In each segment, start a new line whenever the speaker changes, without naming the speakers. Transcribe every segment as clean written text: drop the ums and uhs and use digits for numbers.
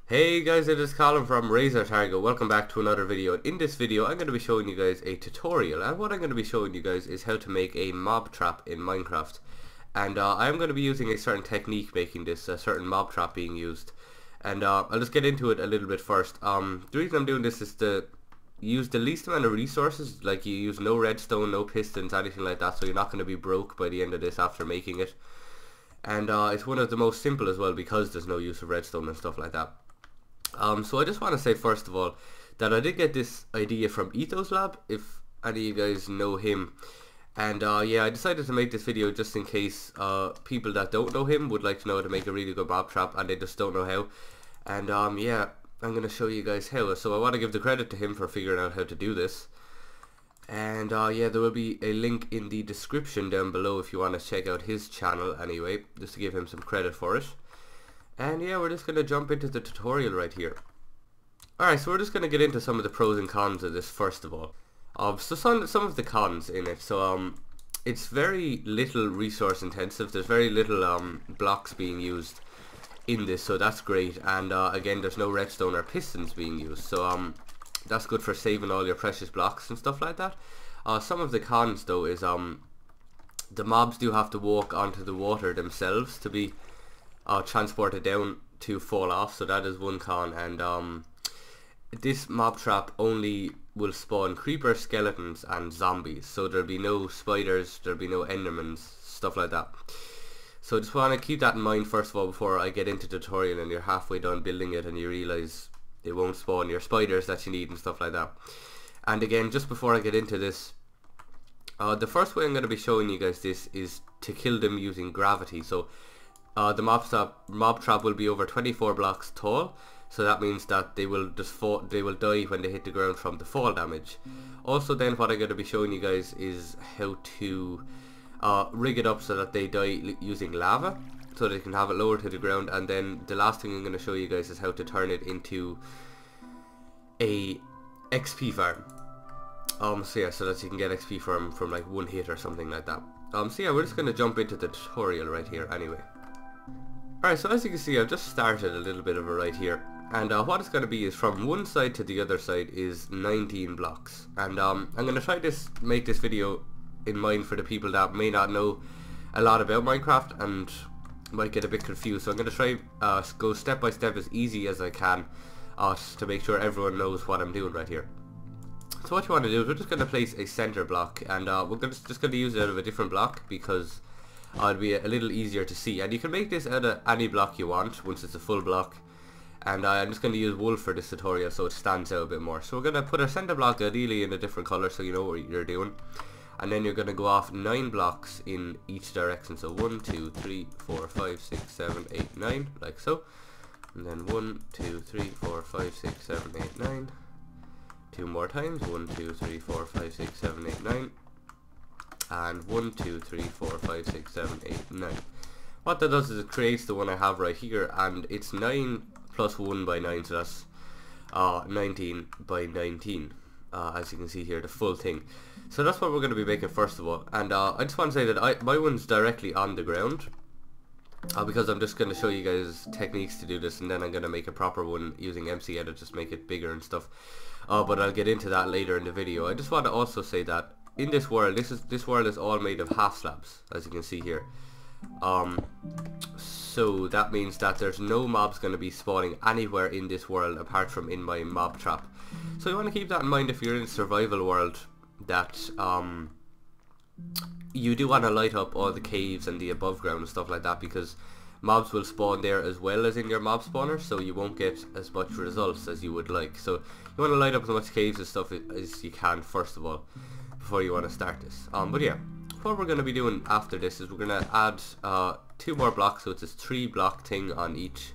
Hey guys, it is Colin from RazerTarget. Welcome back to another video. In this video I'm going to be showing you guys a tutorial, and what I'm going to be showing you guys is how to make a mob trap in Minecraft. And I'm going to be using a certain technique making this, a certain mob trap being used. And I'll just get into it a little bit first. The reason I'm doing this is to use the least amount of resources, like you use no redstone, no pistons, anything like that, so you're not going to be broke by the end of this after making it. And it's one of the most simple as well because there's no use of redstone and stuff like that. So I just want to say first of all that I did get this idea from Ethos Lab, if any of you guys know him. And yeah, I decided to make this video just in case people that don't know him would like to know how to make a really good mob trap and they just don't know how. And yeah, I'm going to show you guys how. So I want to give the credit to him for figuring out how to do this. And yeah, there will be a link in the description down below if you want to check out his channel anyway, just to give him some credit for it. And yeah, we're just going to jump into the tutorial right here. Alright, so we're just going to get into some of the pros and cons of this first of all. So some of the cons in it. So it's very little resource intensive. There's very little blocks being used in this, so that's great. And again, there's no redstone or pistons being used. So that's good for saving all your precious blocks and stuff like that. Some of the cons though is the mobs do have to walk onto the water themselves to be transported down to fall off, so that is one con. And this mob trap only will spawn creepers, skeletons and zombies, so there'll be no spiders, there'll be no endermans, stuff like that. So just want to keep that in mind first of all before I get into the tutorial and you're halfway done building it and you realise it won't spawn your spiders that you need and stuff like that. And again, just before I get into this, the first way I'm going to be showing you guys this is to kill them using gravity. So the mob trap will be over 24 blocks tall, so that means that they will just fall, they will die when they hit the ground from the fall damage. Also then what I'm going to be showing you guys is how to rig it up so that they die using lava, so they can have it lower to the ground. And then the last thing I'm going to show you guys is how to turn it into a XP farm. So yeah, so that you can get XP from like one hit or something like that. So yeah, we're just going to jump into the tutorial right here anyway. Alright, so as you can see, I've just started a little bit of it right here, and what it's going to be is from one side to the other side is 19 blocks. And I'm going to try to make this video in mind for the people that may not know a lot about Minecraft and might get a bit confused. So I'm going to try go step by step as easy as I can to make sure everyone knows what I'm doing right here. So what you want to do is we're just going to place a center block, and we're just going to use it out of a different block because it'll be a little easier to see. And you can make this out of any block you want once it's a full block. And I'm just going to use wool for this tutorial so it stands out a bit more. So we're going to put our center block ideally in a different color so you know what you're doing. And then you're going to go off 9 blocks in each direction. So 1, 2, 3, 4, 5, 6, 7, 8, 9, like so. And then 1, 2, 3, 4, 5, 6, 7, 8, 9. 2 more times. 1, 2, 3, 4, 5, 6, 7, 8, 9. And 1, 2, 3, 4, 5, 6, 7, 8, 9. What that does is it creates the one I have right here, and it's 9 plus 1 by 9, so that's 19 by 19, as you can see here, the full thing. So that's what we're going to be making first of all. And I just want to say that my one's directly on the ground, because I'm just going to show you guys techniques to do this, and then I'm going to make a proper one using MC Edit, just make it bigger and stuff. But I'll get into that later in the video. I just want to also say that in this world, this world is all made of half slabs, as you can see here. So that means that there's no mobs going to be spawning anywhere in this world apart from in my mob trap. So you want to keep that in mind if you're in a survival world, that you do want to light up all the caves and the above ground and stuff like that, because mobs will spawn there as well as in your mob spawner, so you won't get as much results as you would like. So you want to light up as much caves and stuff as you can first of all before you want to start this. But yeah, what we're going to be doing after this is we're going to add 2 more blocks, so it's a 3 block thing on each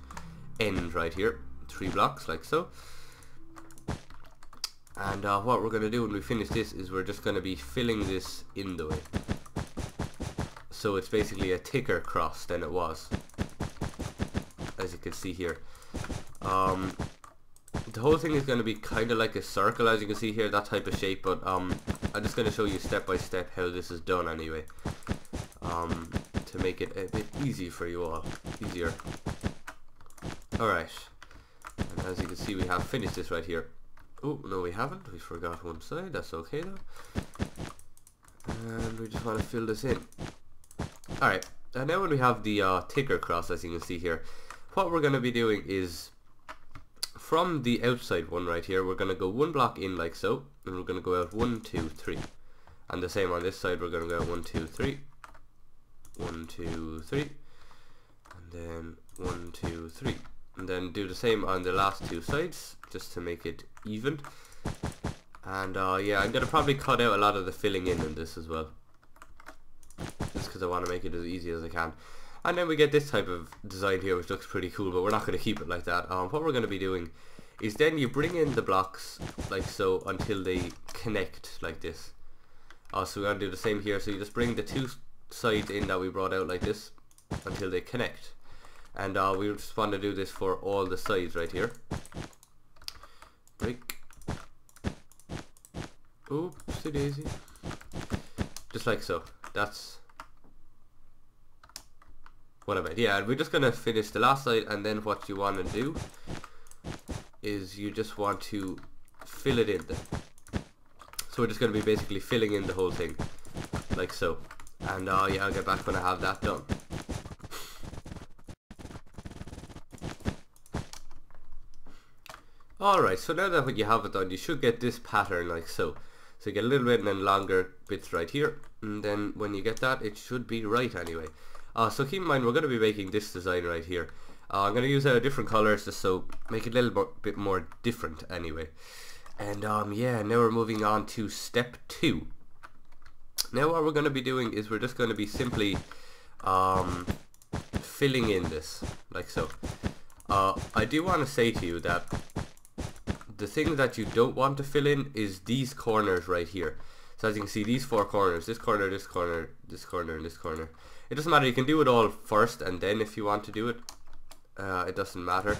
end right here, 3 blocks like so. And what we're going to do when we finish this is we're just going to be filling this in the way, so it's basically a thicker cross than it was, as you can see here. The whole thing is going to be kind of like a circle, as you can see here, that type of shape, but I'm just going to show you step by step how this is done anyway, to make it a bit easy for you all, easier. Alright, And as you can see, we have finished this right here. Oh, no we haven't. We forgot one side. That's okay though. And we just want to fill this in. Alright, and now when we have the ticker cross, as you can see here, what we're going to be doing is, from the outside one right here, we're going to go one block in like so, and we're going to go out 1, 2, 3. And the same on this side, we're going to go out 1, 2, 3. 1, 2, 3. And then 1, 2, 3. And then do the same on the last two sides, just to make it even. And yeah, I'm going to probably cut out a lot of the filling in this as well, just because I want to make it as easy as I can. And then we get this type of design here, which looks pretty cool, but we're not going to keep it like that. What we're going to be doing is then you bring in the blocks like so until they connect like this. So we're going to do the same here. So you just bring the two sides in that we brought out like this until they connect. And we just want to do this for all the sides right here. Break. Oopsie daisy. Just like so. That's what I meant. Yeah, we're just gonna finish the last side, and then what you want to do is you just want to fill it in there. So we're just gonna be basically filling in the whole thing like so. And yeah, I'll get back when I have that done. Alright, so now that you have it done, you should get this pattern like so. So you get a little bit and then longer bits right here, and then when you get that, it should be right anyway. So keep in mind, we're going to be making this design right here. I'm going to use different colors just so make it a little bit more different anyway. And yeah, now we're moving on to step 2. Now what we're going to be doing is we're just going to be simply filling in this like so. I do want to say to you that the thing that you don't want to fill in is these corners right here. So as you can see, these 4 corners, this corner, this corner, this corner, and this corner. It doesn't matter, you can do it all first, and then if you want to do it, it doesn't matter.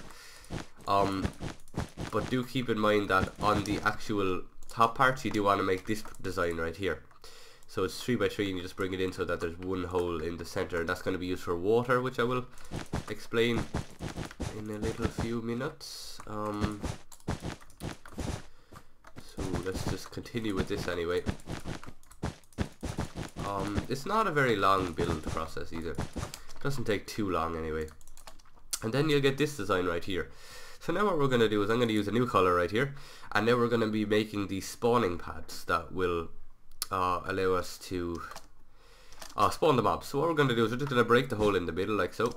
But do keep in mind that on the actual top parts, you do want to make this design right here. So it's 3 by 3, and you just bring it in so that there's one hole in the center, and that's going to be used for water, which I will explain in a little few minutes. So let's just continue with this anyway. It's not a very long build process either. It doesn't take too long anyway. And then you'll get this design right here. So now what we're going to do is I'm going to use a new color right here, and now we're going to be making these spawning pads that will allow us to spawn the mobs. So what we're going to do is we're just going to break the hole in the middle like so.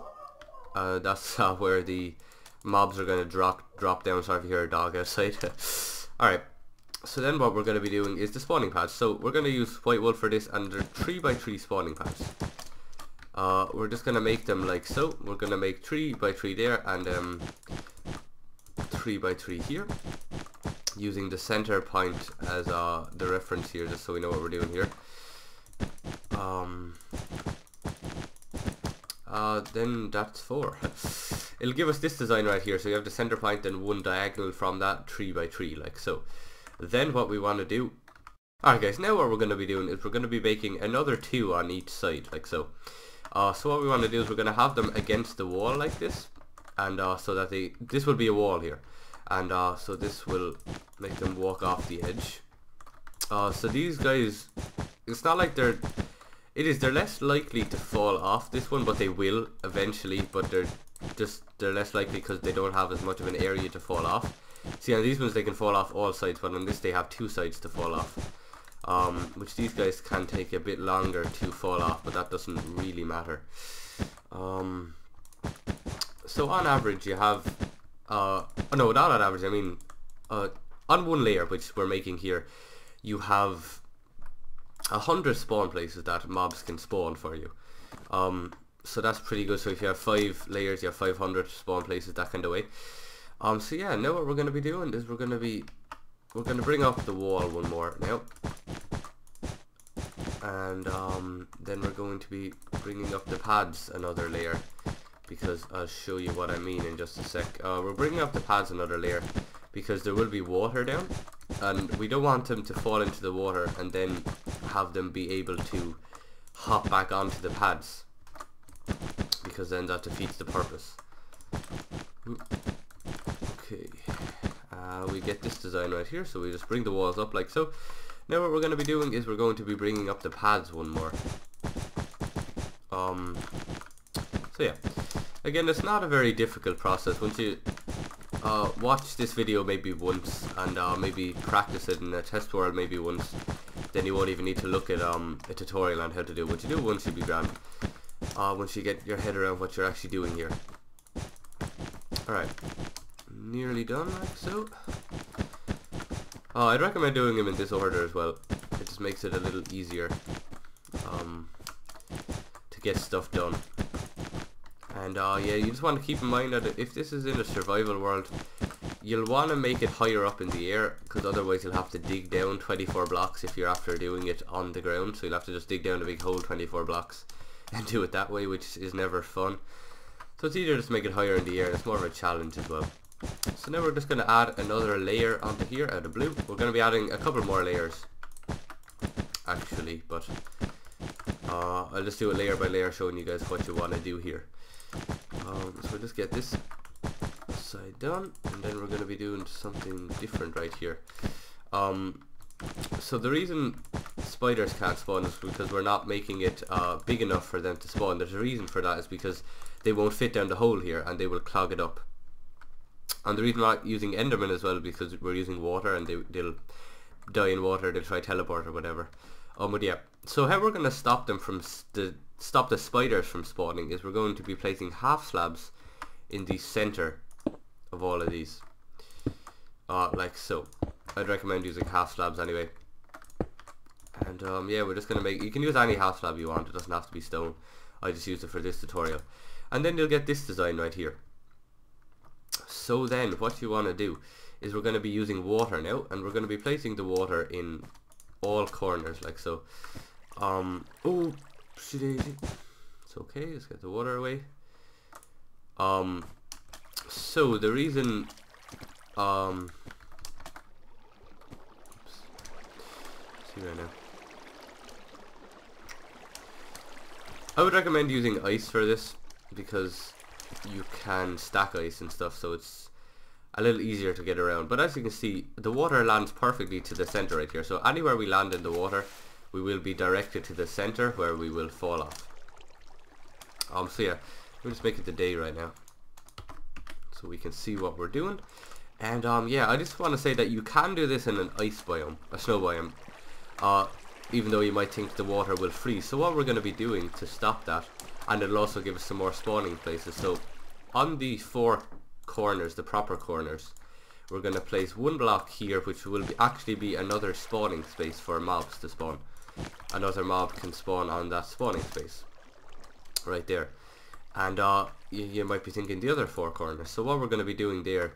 That's where the mobs are going to drop down. Sorry if you hear a dog outside. Alright, so then what we're going to be doing is the spawning pads. So we're going to use white wool for this, and they're 3 by 3 spawning pads. We're just going to make them like so. We're going to make 3 by 3 there, and 3 by 3 here, using the center point as the reference here, just so we know what we're doing here. Then that's 4. It'll give us this design right here. So you have the center point and one diagonal from that, 3 by 3 like so. Then what we want to do, alright guys, now what we're going to be doing is we're going to be making another 2 on each side like so. So what we want to do is we're going to have them against the wall like this, and so that this will be a wall here, and so this will make them walk off the edge. So these guys, it's not like they're less likely to fall off this one, but they will eventually, but they're less likely because they don't have as much of an area to fall off. See, on these ones they can fall off all sides, but on this they have 2 sides to fall off, which these guys can take a bit longer to fall off, but that doesn't really matter. So on average you have no, not on average, I mean on one layer, which we're making here, you have 100 spawn places that mobs can spawn for you. So that's pretty good. So if you have 5 layers, you have 500 spawn places, that kind of way. So yeah, now what we're going to be doing is we're going to bring up the wall one more now, and then we're going to be bringing up the pads another layer, because I'll show you what I mean in just a sec. We're bringing up the pads another layer because there will be water down, and we don't want them to fall into the water and then have them be able to hop back onto the pads, because then that defeats the purpose. Okay, we get this design right here, so we just bring the walls up like so. Now what we're going to be doing is we're going to be bringing up the pads one more. So yeah, again, it's not a very difficult process. Once you watch this video maybe once and maybe practice it in a test world maybe once, then you won't even need to look at a tutorial on how to do it. What you do once, you'll be grand. Once you get your head around what you're actually doing here. Alright, nearly done like so. I'd recommend doing them in this order as well. It just makes it a little easier to get stuff done. And yeah, you just want to keep in mind that if this is in a survival world, you'll want to make it higher up in the air, because otherwise you'll have to dig down 24 blocks if you're after doing it on the ground. So you'll have to just dig down a big hole 24 blocks and do it that way, which is never fun. So it's easier just to make it higher in the air, and it's more of a challenge as well. So now we're just going to add another layer onto here out of blue. We're going to be adding a couple more layers actually, but I'll just do it layer by layer, showing you guys what you want to do here. So we'll just get this side done, and then we're going to be doing something different right here. So the reason spiders can't spawn is because we're not making it big enough for them to spawn. There's a reason for that, is because they won't fit down the hole here and they will clog it up. And the reason we're not using Enderman as well, because we're using water, and they'll die in water, they'll try teleport or whatever. But yeah, so how we're going to stop them from stop the spiders from spawning is we're going to be placing half slabs in the center of all of these, like so. I'd recommend using half slabs anyway. And yeah, we're just going to make, you can use any half slab you want, it doesn't have to be stone. I just used it for this tutorial. And then you'll get this design right here. So then what you want to do is we're going to be using water now, and we're going to be placing the water in all corners like so. Oh shit, it's okay, let's get the water away. So the reason oops, see right now, I would recommend using ice for this, because you can stack ice and stuff, so it's a little easier to get around. But as you can see, the water lands perfectly to the center right here, so anywhere we land in the water, we will be directed to the center where we will fall off. So yeah, we'll just make it the day right now, so we can see what we're doing. And yeah, I just want to say that you can do this in an ice biome, a snow biome, even though you might think the water will freeze. So what we're going to be doing to stop that, and it'll also give us some more spawning places, so on the four corners, the proper corners, we're going to place one block here, which will actually be another spawning space for mobs to spawn. Another mob can spawn on that spawning space right there. And you might be thinking the other four corners. So what we're going to be doing there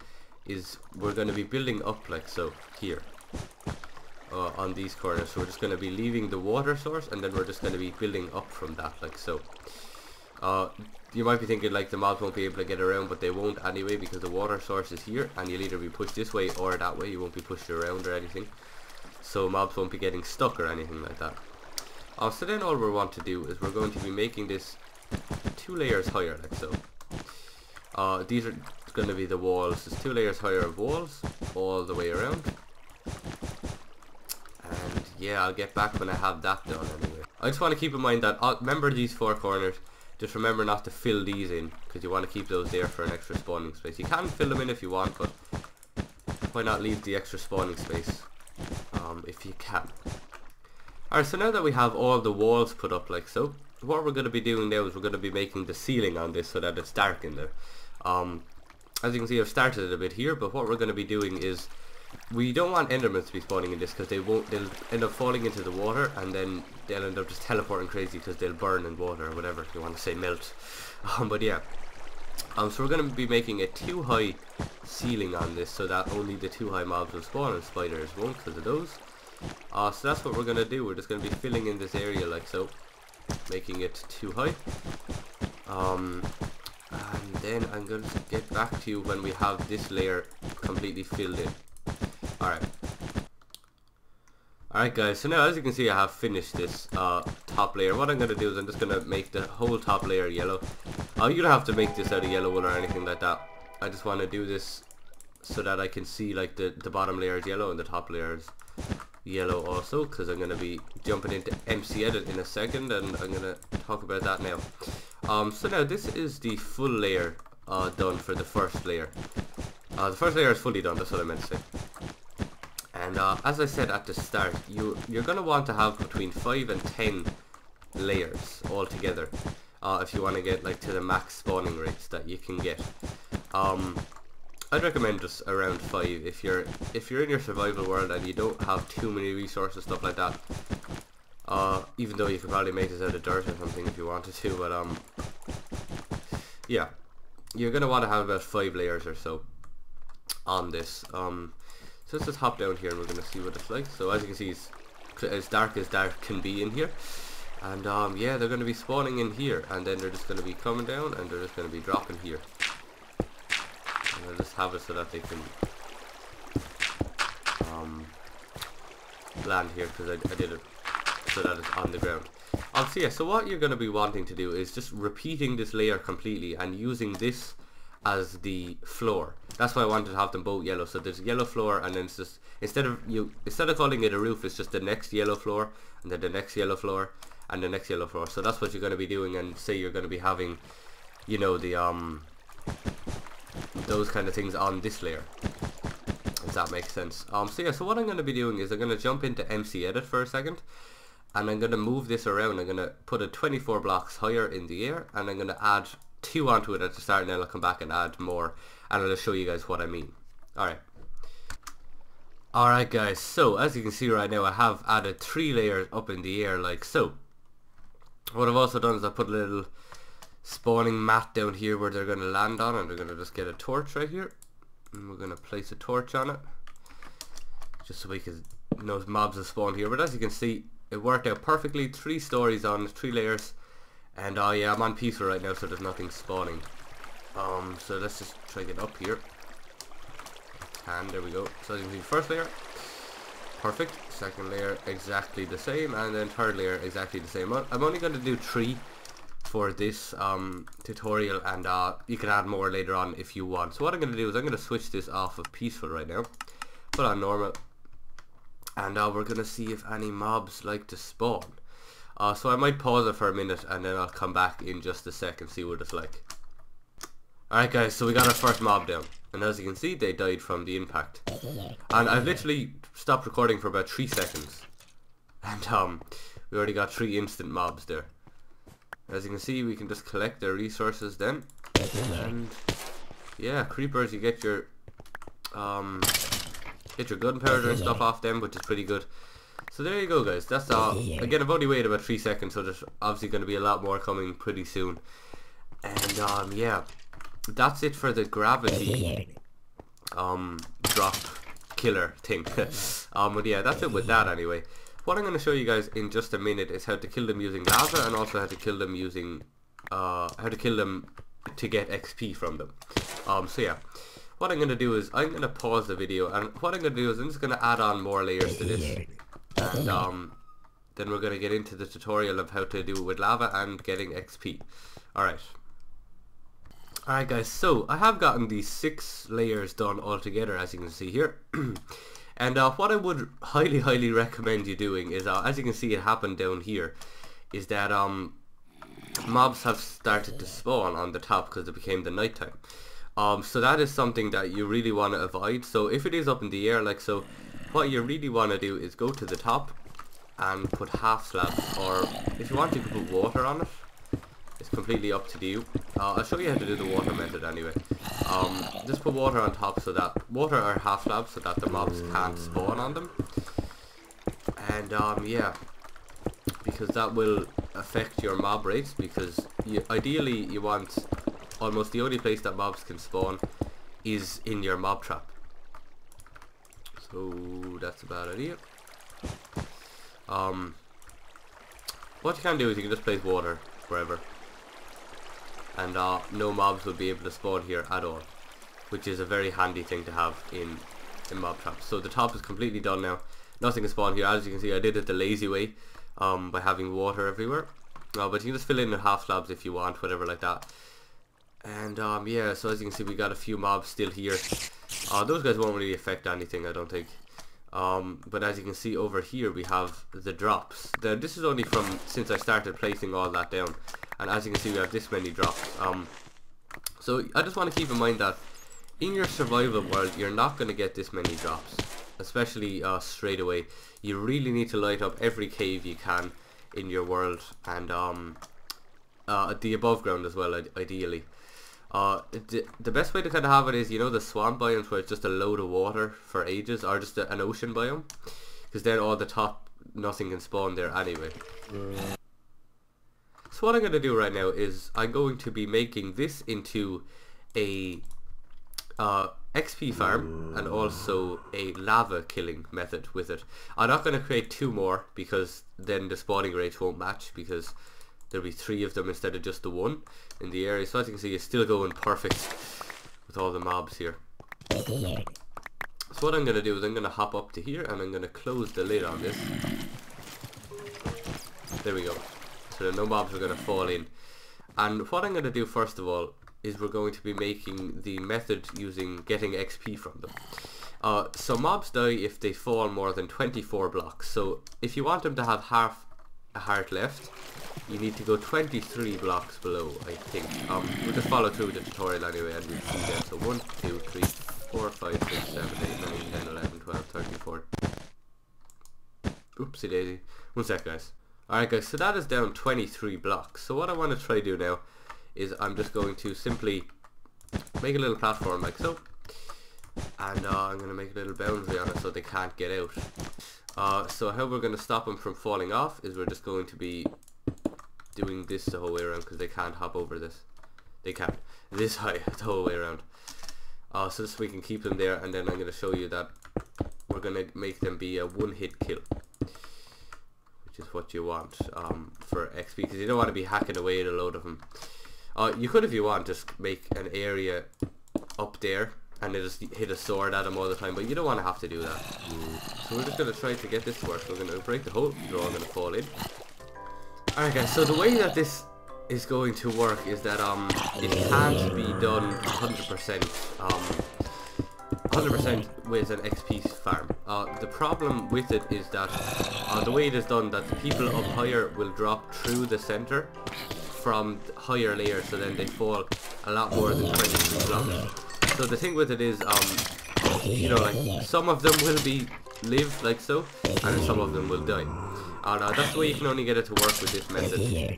is we're going to be building up like so here on these corners. So we're just going to be leaving the water source, and then we're just going to be building up from that like so. You might be thinking like the mobs won't be able to get around, but they won't anyway, because the water source is here, and you'll either be pushed this way or that way. You won't be pushed around or anything, so mobs won't be getting stuck or anything like that. So then all we want to do is we're going to be making this 2 layers higher like so. These are going to be the walls. There's 2 layers higher of walls all the way around. And yeah, I'll get back when I have that done anyway. I just want to keep in mind that, remember these 4 corners, just remember not to fill these in, because you want to keep those there for an extra spawning space. You can fill them in if you want, but why not leave the extra spawning space if you can. Alright, so now that we have all the walls put up like so, what we're going to be doing now is we're going to be making the ceiling on this so that it's dark in there. As you can see, I've started it a bit here, but what we're going to be doing is, we don't want endermans to be spawning in this, because they'll end up falling into the water, and then they'll end up just teleporting crazy because they'll burn in water, or whatever you want to say, melt. But yeah, so we're going to be making a 2 high ceiling on this, so that only the 2 high mobs will spawn and spiders won't, because of those. So that's what we're going to do. We're just going to be filling in this area like so, making it 2 high. And then I'm going to get back to you when we have this layer completely filled in. Alright guys, so now as you can see, I have finished this top layer. What I'm going to do is I'm just going to make the whole top layer yellow. You don't have to make this out of yellow wool or anything like that. I just want to do this so that I can see like the bottom layer is yellow and the top layer is yellow also, because I'm going to be jumping into MC Edit in a second, and I'm going to talk about that now. So now this is the full layer done for the first layer. The first layer is fully done, that's what I meant to say. And as I said at the start, you're going to want to have between 5 and 10 layers all together if you want to get like to the max spawning rates that you can get. I'd recommend just around 5 if you're in your survival world and you don't have too many resources, stuff like that. Even though you could probably make this out of dirt or something if you wanted to, but yeah, you're gonna want to have about 5 layers or so on this. So let's just hop down here and we're gonna see what it's like. So as you can see, it's as dark can be in here, and yeah, they're gonna be spawning in here, and then they're just gonna be coming down, and they're just gonna be dropping here. I'll just have it so that they can land here, because I did it so that it's on the ground. So yeah, so what you're going to be wanting to do is just repeating this layer completely and using this as the floor. That's why I wanted to have them both yellow. So there's a yellow floor, and then it's just instead of calling it a roof, it's just the next yellow floor, and then the next yellow floor, and the next yellow floor. So that's what you're going to be doing, and say you're going to be having, you know, the those kind of things on this layer, if that makes sense. So yeah, so what I'm going to be doing is I'm going to jump into MC Edit for a second, and I'm going to move this around. I'm going to put it 24 blocks higher in the air, and I'm going to add 2 onto it at the start, and then I'll come back and add more, and I'll just show you guys what I mean. Alright guys, so as you can see right now, I have added 3 layers up in the air like so. What I've also done is I put a little spawning mat down here where they're going to land on, and they're going to just get a torch right here, and we're going to place a torch on it just so we can know mobs will spawn here. But as you can see, it worked out perfectly. 3 stories on 3 layers, and yeah, I'm on peaceful right now, so there's nothing spawning. So let's just try to get up here, and there we go. So you can see first layer perfect, second layer exactly the same, and then third layer exactly the same. I'm only going to do 3 for this tutorial, and you can add more later on if you want. So what I'm going to do is I'm going to switch this off of peaceful right now, put on normal, and we're going to see if any mobs like to spawn. So I might pause it for a minute, and then I'll come back in just a sec and see what it's like. Alright guys, so we got our first mob down, and as you can see, they died from the impact. And I've literally stopped recording for about 3 seconds, and we already got 3 instant mobs there. As you can see, we can just collect their resources then, and yeah, creepers, you get your gunpowder and stuff off them, which is pretty good. So there you go guys, that's again, I've only waited about 3 seconds, so there's obviously going to be a lot more coming pretty soon. And yeah, that's it for the gravity drop killer thing. But yeah, that's it with that anyway. What I'm going to show you guys in just a minute is how to kill them using lava, and also how to kill them using to get XP from them. So yeah, what I'm going to do is I'm going to pause the video, and what I'm going to do is I'm just going to add on more layers to this, and then we're going to get into the tutorial of how to do it with lava and getting XP. Alright guys, so I have gotten these 6 layers done all together, as you can see here. And what I would highly recommend you doing is, as you can see it happened down here, is that mobs have started to spawn on the top because it became the night time. So that is something that you really want to avoid. So if it is up in the air like so, what you really want to do is go to the top and put half slabs, or if you want you can put water on it. It's completely up to you. I'll show you how to do the water method anyway. Just put water on top, so that water or half slabs, so that the mobs can't spawn on them. And yeah, because that will affect your mob rates, because ideally you want almost the only place that mobs can spawn is in your mob trap. So that's about it here. What you can do is you can just place water wherever, and no mobs will be able to spawn here at all, which is a very handy thing to have in mob traps. So the top is completely done now. Nothing can spawn here. As you can see, I did it the lazy way, by having water everywhere. But you can just fill in the half slabs if you want, whatever like that. And yeah, so as you can see, we got a few mobs still here. Those guys won't really affect anything, I don't think. But as you can see over here, we have the drops. This is only from since I started placing all that down, and as you can see, we have this many drops. So I just want to keep in mind that in your survival world, you're not going to get this many drops, especially straight away. You really need to light up every cave you can in your world, and the above ground as well, ideally. The best way to kind of have it is, you know, the swamp biomes where it's just a load of water for ages, or just an ocean biome, because then all the top, nothing can spawn there anyway. So what I'm going to do right now is I'm going to be making this into a XP farm and also a lava killing method with it. I'm not going to create 2 more because then the spawning rates won't match, because there'll be 3 of them instead of just the 1 in the area. So as you can see, it's still going perfect with all the mobs here. So what I'm going to do is I'm going to hop up to here and I'm going to close the lid on this. There we go. So no mobs are going to fall in. And what I'm going to do first of all is we're going to be making the method using getting XP from them. So mobs die if they fall more than 24 blocks. So if you want them to have half a heart left, you need to go 23 blocks below, I think. We'll just follow through the tutorial anyway and we'll see that. So 1, 2, 3, 4, 5, 6, 7, 8, 9, 10, 11, 12, 13, 14. Oopsie daisy. One sec, guys. Alright guys, so that is down 23 blocks. So what I want to try to do now is I'm just going to simply make a little platform like so. And I'm going to make a little boundary on it so they can't get out. So how we're going to stop them from falling off is we're just going to be doing this the whole way around, because they can't hop over this. They can't. This high the whole way around. So this we can keep them there, and then I'm going to show you that we're going to make them be a 1-hit kill, which is what you want for XP, because you don't want to be hacking away at a load of them. You could, if you want, just make an area up there and then just hit a sword at them all the time, but you don't want to have to do that. So we're just going to try to get this to work. We're going to break the hole, they're all going to fall in. Alright guys, so the way that this is going to work is that it can't be done 100% with an XP farm. The problem with it is that the way it is done, that the people up higher will drop through the center from higher layers, so then they fall a lot more than 23 blocks. So the thing with it is, you know, like some of them will live like so, and some of them will die. That's the way you can only get it to work with this method,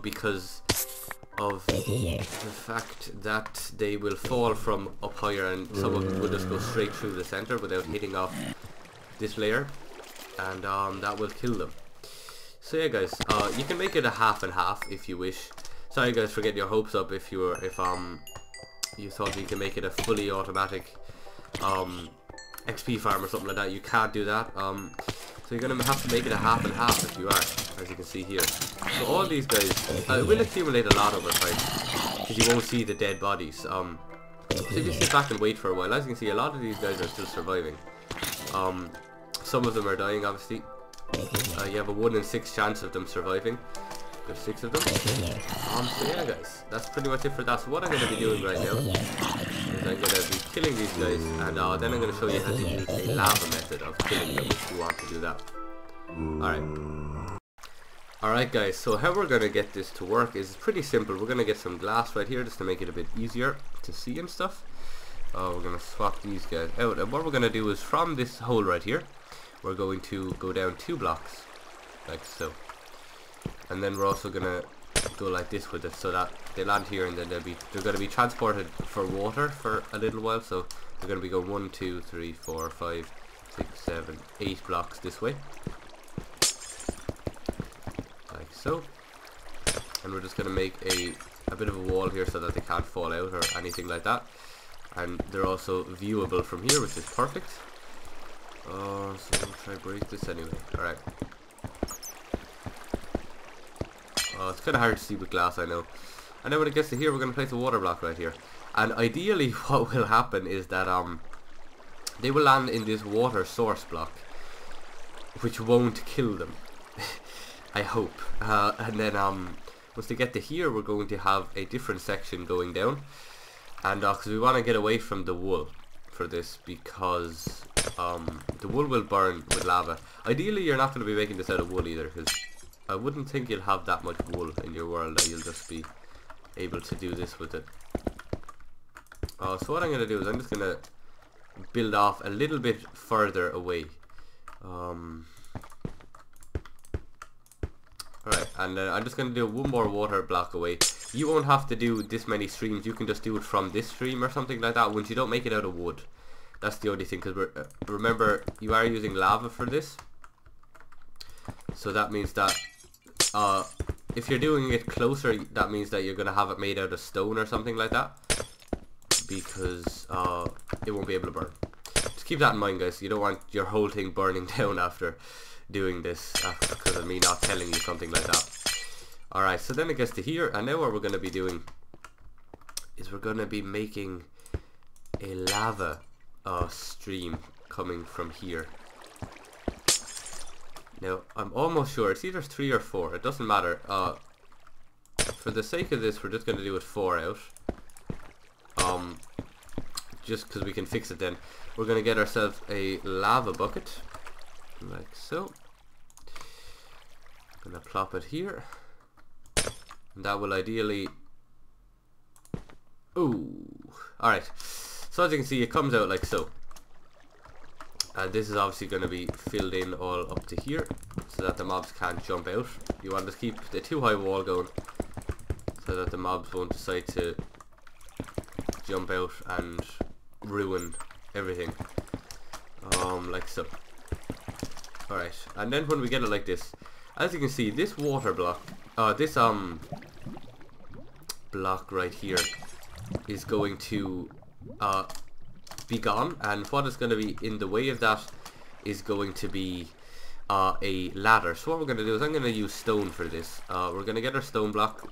because of the fact that they will fall from up higher, and some of them will just go straight through the center without hitting off this layer, and that will kill them. So yeah guys, you can make it a half and half if you wish. Sorry guys for getting your hopes up if you thought you could make it a fully automatic XP farm or something like that. You can't do that. So you're going to have to make it a half and half if you are, as you can see here. So all these guys will accumulate a lot over time, because you won't see the dead bodies. So if you sit back and wait for a while, as you can see, a lot of these guys are still surviving. Some of them are dying, obviously. You have a 1 in 6 chance of them surviving. There's 6 of them. So yeah guys, that's pretty much it for that. So what I'm going to be doing right now is I'm going to be killing these guys, and then I'm going to show you how to use a lava method of killing them if you want to do that. Alright guys, so how we're going to get this to work is pretty simple. We're going to get some glass right here just to make it a bit easier to see and stuff. We're going to swap these guys out, and what we're going to do is from this hole right here, we're going to go down 2 blocks, like so. And then we're also going to go like this with it, so that they land here, and then they're going to be transported for water for a little while. So they're going to be going 1, 2, 3, 4, 5, 6, 7, 8 blocks this way, like so. And we're just going to make a bit of a wall here so that they can't fall out or anything like that. And they're also viewable from here, which is perfect. So we'll try to break this anyway. Alright. It's kind of hard to see with glass, I know. And then when it gets to here, we're going to place a water block right here. And ideally what will happen is that they will land in this water source block, which won't kill them. I hope. And then once they get to here, we're going to have a different section going down, and because we want to get away from the wool for this, because the wool will burn with lava. Ideally, you're not going to be making this out of wool either, because I wouldn't think you'll have that much wool in your world that you'll just be able to do this with it. So what I'm going to do is I'm just going to build off a little bit further away. Alright, and I'm just going to do one more water block away. You won't have to do this many streams, you can just do it from this stream or something like that once you don't make it out of wood. That's the only thing, because remember, you are using lava for this. So that means that if you're doing it closer, that means that you're going to have it made out of stone or something like that, because it won't be able to burn. Just keep that in mind, guys. You don't want your whole thing burning down after doing this, because of me not telling you something like that. Alright, so then it gets to here, and now what we're going to be doing is we're going to be making a lava stream coming from here. Now, I'm almost sure it's either 3 or 4, it doesn't matter. For the sake of this, we're just going to do it 4 out. Just because we can fix it then. We're going to get ourselves a lava bucket, like so. I'm going to plop it here. And that will ideally... Ooh! Alright, so as you can see, it comes out like so. And this is obviously going to be filled in all up to here, so that the mobs can't jump out. You want to keep the too high wall going, so that the mobs won't decide to jump out and ruin everything. Like so. Alright, and then when we get it like this, as you can see, this water block, this block right here is going to be gone, and what is going to be in the way of that is going to be a ladder. So what we're going to do is I'm going to use stone for this. We're going to get our stone block,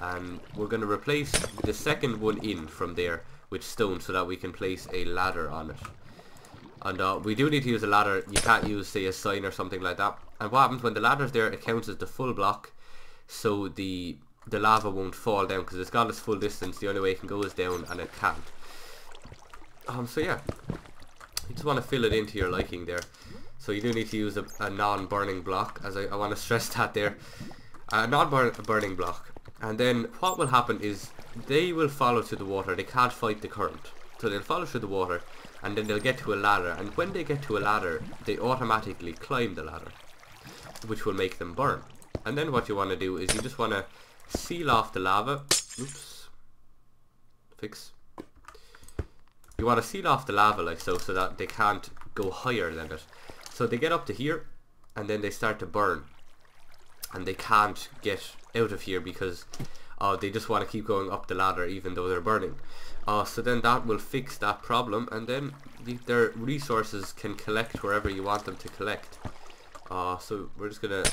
and we're going to replace the second one in from there with stone, so that we can place a ladder on it. And we do need to use a ladder. You can't use, say, a sign or something like that. And what happens when the ladder's there, it counts as the full block, so the lava won't fall down, because it's got its full distance. The only way it can go is down, and it can't. So yeah, you just want to fill it into your liking there. So you do need to use a non-burning block, as I want to stress that there. A non-burning block. And then what will happen is they will follow to the water. They can't fight the current. So they'll follow through the water, and then they'll get to a ladder. And when they get to a ladder, they automatically climb the ladder, which will make them burn. And then what you want to do is you just want to seal off the lava. Oops. Fix. You want to seal off the lava like so, so that they can't go higher than it. So they get up to here, and then they start to burn, and they can't get out of here because they just want to keep going up the ladder even though they're burning. So then that will fix that problem, and then their resources can collect wherever you want them to collect. So we're just gonna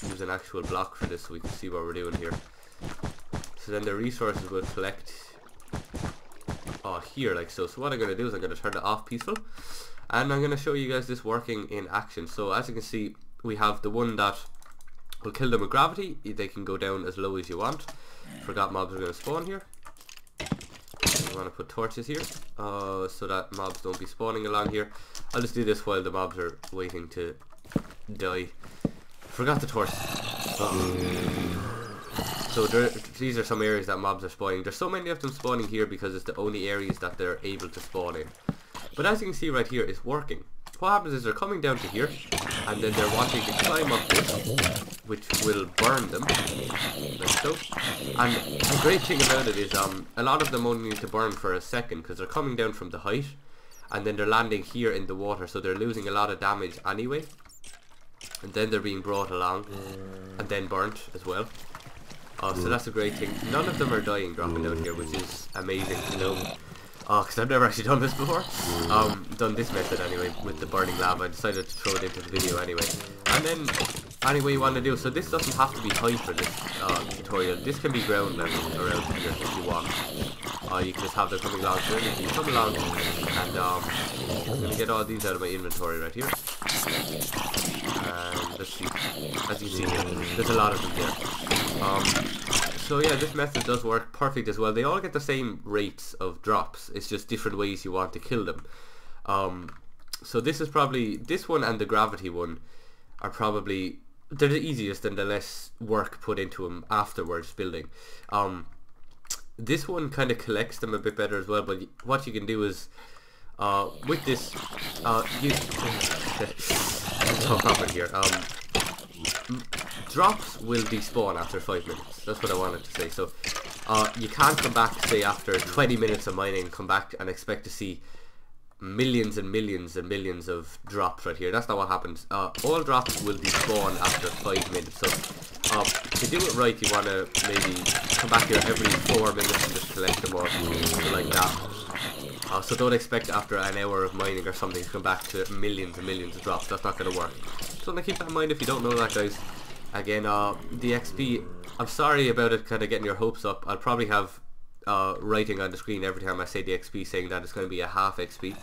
use an actual block for this so we can see what we're doing here. So then the resources will collect here like so. So what I'm going to do is I'm going to turn it off peaceful, and I'm going to show you guys this working in action. So as you can see, we have the one that will kill them with gravity. They can go down as low as you want. Forgot mobs are going to spawn here. You want to put torches here so that mobs don't be spawning along here. I'll just do this while the mobs are waiting to die. Forgot the torch. So these are some areas that mobs are spawning. There's so many of them spawning here because it's the only areas that they're able to spawn in. But as you can see right here, it's working. What happens is they're coming down to here, and then they're wanting to climb up this, which will burn them, like so. And the great thing about it is a lot of them only need to burn for a second, because they're coming down from the height, and then they're landing here in the water, so they're losing a lot of damage anyway. And then they're being brought along, and then burnt as well. So that's a great thing. None of them are dying dropping down here, which is amazing to know. Because I've never actually done this before. Done this method anyway, with the burning lava. I decided to throw it into the video anyway. And then, anyway you want to do, so this doesn't have to be high for this tutorial. This can be ground level around here if you want. You can just have them coming along. So you come along, and I'm going to get all these out of my inventory right here. And let's see, as you see here, there's a lot of them here. So yeah, this method does work perfect as well. They all get the same rates of drops. It's just different ways you want to kill them. So this is probably, this one and the gravity one are probably, they're the easiest and the less work put into them afterwards building. This one kind of collects them a bit better as well, but what you can do is with this no problem here. Drops will despawn after 5 minutes. That's what I wanted to say. So you can't come back, say, after 20 minutes of mining and come back and expect to see millions and millions and millions of drops right here. That's not what happens. All drops will despawn after 5 minutes. So to do it right, you want to maybe come back here every 4 minutes and just collect them all, so like that. So don't expect after an hour of mining or something to come back to millions and millions of drops. That's not going to work. So keep that in mind if you don't know that, guys. Again, the XP, I'm sorry about it kind of getting your hopes up. I'll probably have writing on the screen every time I say the XP saying that it's going to be a half XP.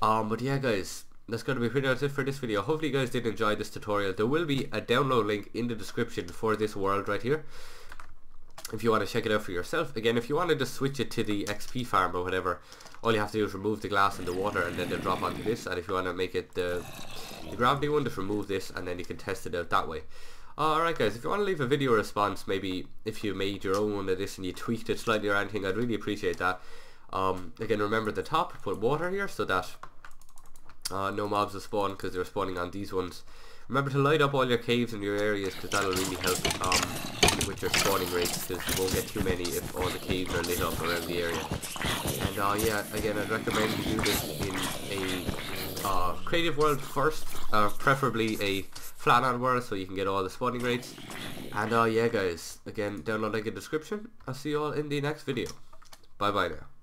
But yeah, guys, that's going to be pretty much it for this video. Hopefully you guys did enjoy this tutorial. There will be a download link in the description for this world right here, if you want to check it out for yourself. Again, if you wanted to switch it to the XP farm or whatever, all you have to do is remove the glass and the water, and then they'll drop onto this. And if you want to make it the gravity one, just remove this, and then you can test it out that way. Alright guys, if you want to leave a video response, maybe if you made your own one of this and you tweaked it slightly or anything, I'd really appreciate that. Again, remember the top, put water here so that no mobs will spawn, because they're spawning on these ones. Remember to light up all your caves in your areas, because that'll really help with your spawning rates, because you won't get too many if all the caves are lit up around the area. And yeah, again, I'd recommend you do this in a creative world first, preferably a flat-on world, so you can get all the spawning rates. And yeah guys, again, download link in the description. I'll see you all in the next video. Bye bye now.